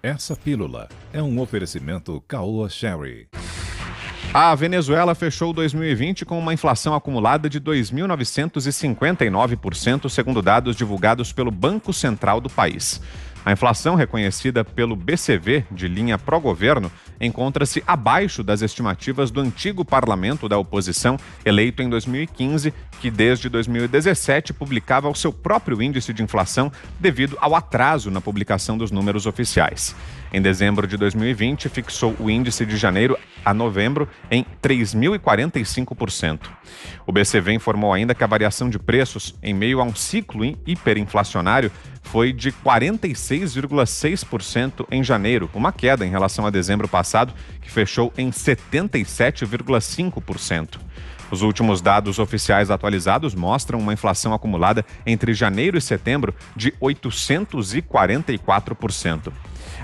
Essa pílula é um oferecimento Caoa Sherry. A Venezuela fechou 2020 com uma inflação acumulada de 2.959%, segundo dados divulgados pelo Banco Central do país. A inflação, reconhecida pelo BCV, de linha pró-governo, encontra-se abaixo das estimativas do antigo parlamento da oposição, eleito em 2015, que desde 2017 publicava o seu próprio índice de inflação devido ao atraso na publicação dos números oficiais. Em dezembro de 2020, fixou o índice de janeiro a novembro em 3.045%. O BCV informou ainda que a variação de preços, em meio a um ciclo hiperinflacionário, foi de 46,6% em janeiro, uma queda em relação a dezembro passado, que fechou em 77,5%. Os últimos dados oficiais atualizados mostram uma inflação acumulada entre janeiro e setembro de 844%.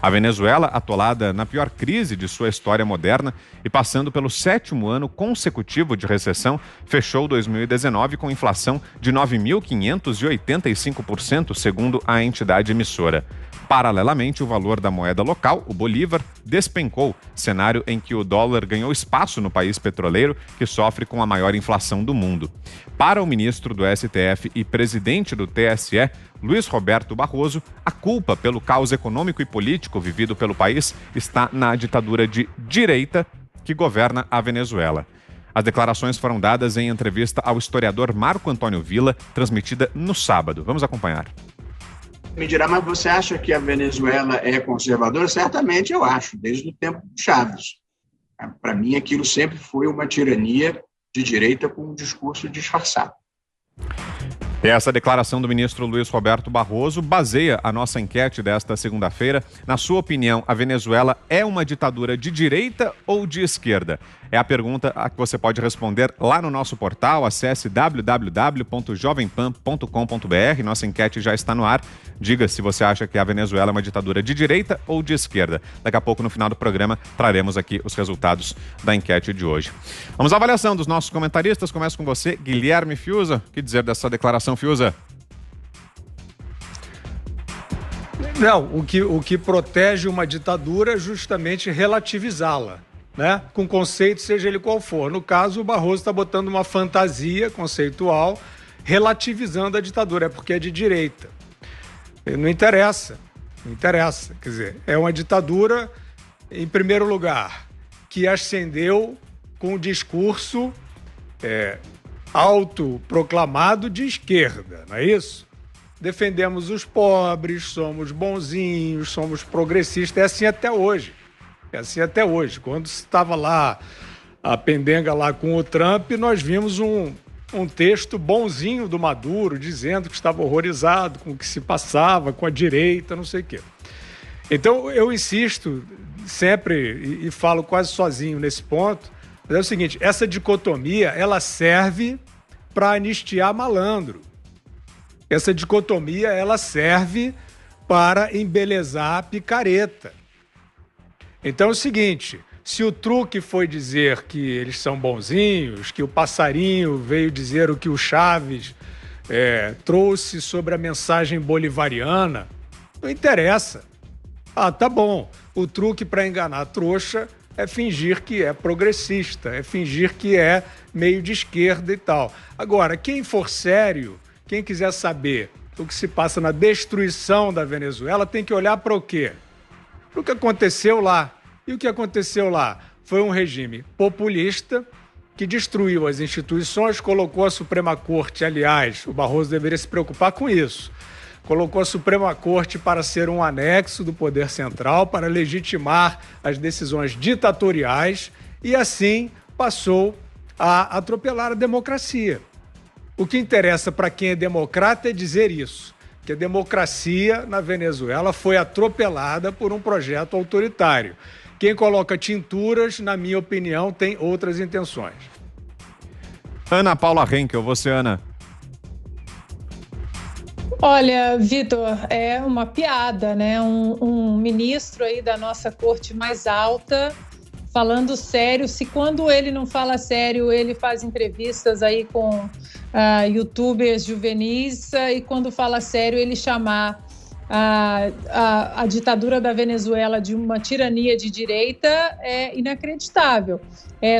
A Venezuela, atolada na pior crise de sua história moderna e passando pelo 7º ano consecutivo de recessão, fechou 2019 com inflação de 9.585%, segundo a entidade emissora. Paralelamente, o valor da moeda local, o bolívar, despencou, cenário em que o dólar ganhou espaço no país petroleiro, que sofre com a maior inflação do mundo. Para o ministro do STF e presidente do TSE, Luiz Roberto Barroso, a culpa pelo caos econômico e político vivido pelo país está na ditadura de direita que governa a Venezuela. As declarações foram dadas em entrevista ao historiador Marco Antônio Villa, transmitida no sábado. Vamos acompanhar. Me dirá, mas você acha que a Venezuela é conservadora? Certamente eu acho, desde o tempo de Chávez. Para mim, aquilo sempre foi uma tirania de direita com um discurso disfarçado. Essa declaração do ministro Luiz Roberto Barroso baseia a nossa enquete desta segunda-feira. Na sua opinião, a Venezuela é uma ditadura de direita ou de esquerda? É a pergunta a que você pode responder lá no nosso portal. Acesse www.jovempan.com.br. Nossa enquete já está no ar. Diga se você acha que a Venezuela é uma ditadura de direita ou de esquerda. Daqui a pouco, no final do programa, traremos aqui os resultados da enquete de hoje. Vamos à avaliação dos nossos comentaristas. Começo com você, Guilherme Fiuza. O que dizer dessa declaração, Fiuza? Não, o que protege uma ditadura é justamente relativizá-la, né? Com conceito, seja ele qual for. No caso, o Barroso está botando uma fantasia conceitual relativizando a ditadura, é porque é de direita. Não interessa. Quer dizer, é uma ditadura, em primeiro lugar, que ascendeu com um discurso autoproclamado de esquerda, não é isso? Defendemos os pobres, somos bonzinhos, somos progressistas, é assim até hoje. Quando estava lá a pendenga lá com o Trump, nós vimos um texto bonzinho do Maduro, dizendo que estava horrorizado com o que se passava, com a direita, não sei o quê. Então, eu insisto sempre e falo quase sozinho nesse ponto, mas é o seguinte, essa dicotomia, ela serve para anistiar malandro. Essa dicotomia, ela serve para embelezar a picareta. Então é o seguinte, se o truque foi dizer que eles são bonzinhos, que o passarinho veio dizer o que o Chávez trouxe sobre a mensagem bolivariana, não interessa. Ah, tá bom, o truque para enganar a trouxa é fingir que é progressista, é fingir que é meio de esquerda e tal. Agora, quem for sério, quem quiser saber o que se passa na destruição da Venezuela, tem que olhar para o quê? Para o que aconteceu lá. E o que aconteceu lá? Foi um regime populista que destruiu as instituições, colocou a Suprema Corte, aliás, o Barroso deveria se preocupar com isso, colocou a Suprema Corte para ser um anexo do poder central, para legitimar as decisões ditatoriais e, assim, passou a atropelar a democracia. O que interessa para quem é democrata é dizer isso, que a democracia na Venezuela foi atropelada por um projeto autoritário. Quem coloca tinturas, na minha opinião, tem outras intenções. Ana Paula Henkel, você, Ana. Olha, Vitor, é uma piada, né? Um ministro aí da nossa corte mais alta falando sério. Se quando ele não fala sério, ele faz entrevistas aí com youtubers juvenis e quando fala sério, ele chamar a ditadura da Venezuela de uma tirania de direita é inacreditável.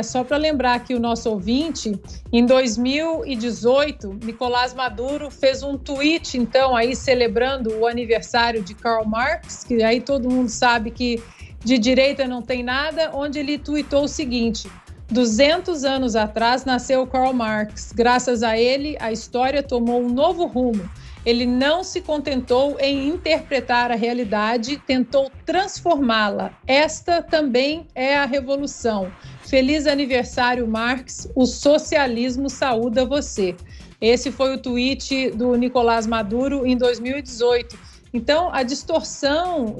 Só para lembrar aqui o nosso ouvinte, em 2018, Nicolás Maduro fez um tweet, então, aí celebrando o aniversário de Karl Marx, que aí todo mundo sabe que de direita não tem nada, onde ele tweetou o seguinte: 200 anos atrás nasceu Karl Marx. Graças a ele, a história tomou um novo rumo. Ele não se contentou em interpretar a realidade, tentou transformá-la. Esta também é a revolução. Feliz aniversário, Marx. O socialismo saúda você. Esse foi o tweet do Nicolás Maduro em 2018. Então, a distorção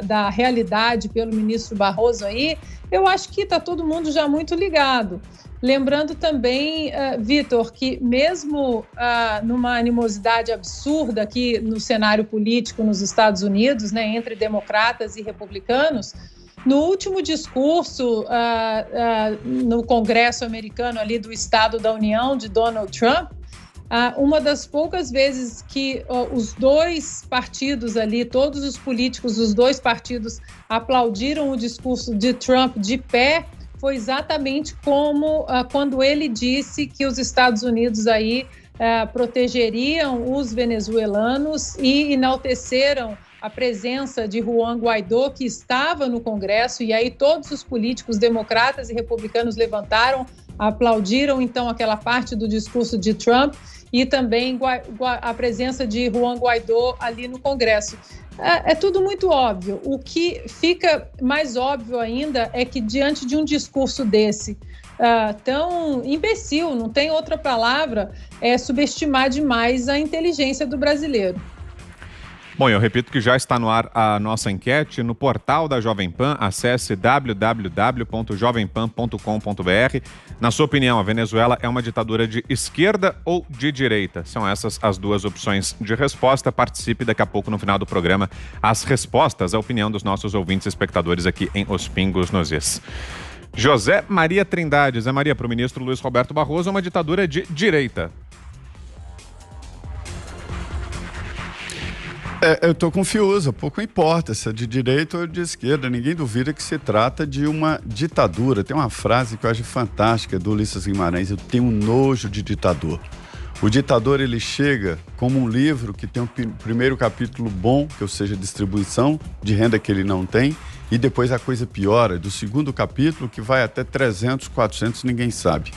da realidade pelo ministro Barroso aí, eu acho que está todo mundo já muito ligado. Lembrando também, Vitor, que mesmo numa animosidade absurda aqui no cenário político nos Estados Unidos, né, entre democratas e republicanos, no último discurso no Congresso americano ali do Estado da União de Donald Trump, uma das poucas vezes que os dois partidos ali, todos os políticos dos dois partidos aplaudiram o discurso de Trump de pé, foi exatamente como quando ele disse que os Estados Unidos aí protegeriam os venezuelanos e enalteceram a presença de Juan Guaidó, que estava no Congresso, e aí todos os políticos democratas e republicanos levantaram, aplaudiram então aquela parte do discurso de Trump e também a presença de Juan Guaidó ali no Congresso. É tudo muito óbvio. O que fica mais óbvio ainda é que diante de um discurso desse tão imbecil, não tem outra palavra, é subestimar demais a inteligência do brasileiro. Bom, eu repito que já está no ar a nossa enquete no portal da Jovem Pan. Acesse www.jovempan.com.br. Na sua opinião, a Venezuela é uma ditadura de esquerda ou de direita? São essas as duas opções de resposta. Participe daqui a pouco no final do programa. As respostas, a opinião dos nossos ouvintes e espectadores aqui em Os Pingos nos Is. José Maria Trindade. Zé Maria, para o ministro Luiz Roberto Barroso, é uma ditadura de direita. Eu estou confuso, pouco importa se é de direita ou de esquerda, ninguém duvida que se trata de uma ditadura. Tem uma frase que eu acho fantástica do Ulisses Guimarães: eu tenho um nojo de ditador. O ditador, ele chega como um livro que tem um primeiro capítulo bom, que ou seja, distribuição de renda que ele não tem, e depois a coisa piora, do segundo capítulo que vai até 300, 400, ninguém sabe.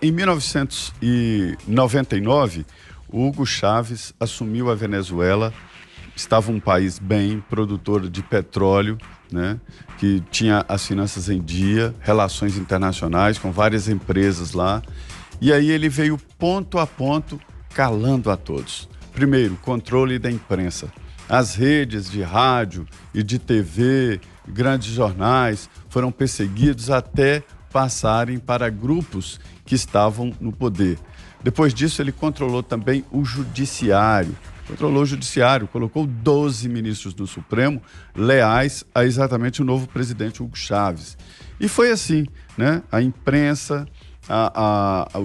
Em 1999, Hugo Chávez assumiu a Venezuela, estava um país bem produtor de petróleo, né, que tinha as finanças em dia, relações internacionais com várias empresas lá, e aí ele veio ponto a ponto calando a todos. Primeiro, controle da imprensa. As redes de rádio e de TV, grandes jornais, foram perseguidos até passarem para grupos que estavam no poder. Depois disso, ele controlou também o judiciário. Colocou 12 ministros do Supremo leais a exatamente o novo presidente Hugo Chávez. E foi assim, né? A imprensa,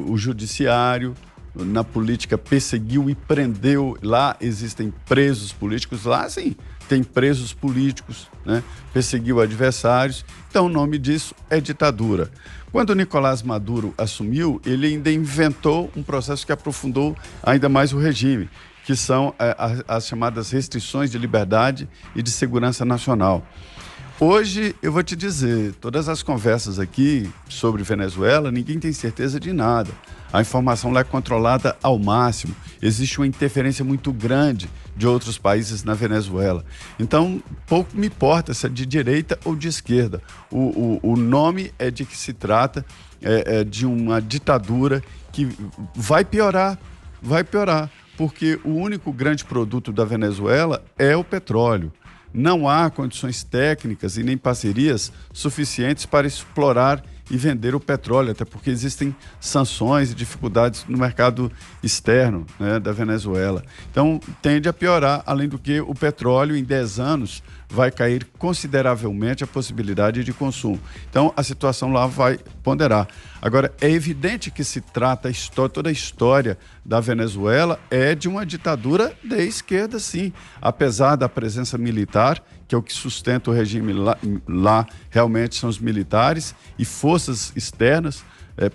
o judiciário, na política perseguiu e prendeu. Lá existem presos políticos, lá sim, tem presos políticos, né? Perseguiu adversários. Então o nome disso é ditadura. Quando o Nicolás Maduro assumiu, ele ainda inventou um processo que aprofundou ainda mais o regime, que são as chamadas restrições de liberdade e de segurança nacional. Hoje, eu vou te dizer, todas as conversas aqui sobre Venezuela, ninguém tem certeza de nada. A informação lá é controlada ao máximo. Existe uma interferência muito grande de outros países na Venezuela. Então, pouco me importa se é de direita ou de esquerda. O nome é de que se trata de uma ditadura que vai piorar, porque o único grande produto da Venezuela é o petróleo. Não há condições técnicas e nem parcerias suficientes para explorar e vender o petróleo, até porque existem sanções e dificuldades no mercado externo, né, da Venezuela. Então, tende a piorar, além do que o petróleo, em 10 anos, vai cair consideravelmente a possibilidade de consumo. Então, a situação lá vai ponderar. Agora, é evidente que se trata, toda a história da Venezuela é de uma ditadura de esquerda, sim. Apesar da presença militar, que é o que sustenta o regime lá realmente são os militares e forças externas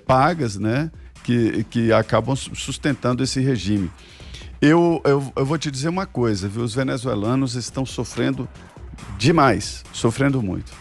pagas, né, que acabam sustentando esse regime. Eu vou te dizer uma coisa, viu? Os venezuelanos estão sofrendo demais, sofrendo muito.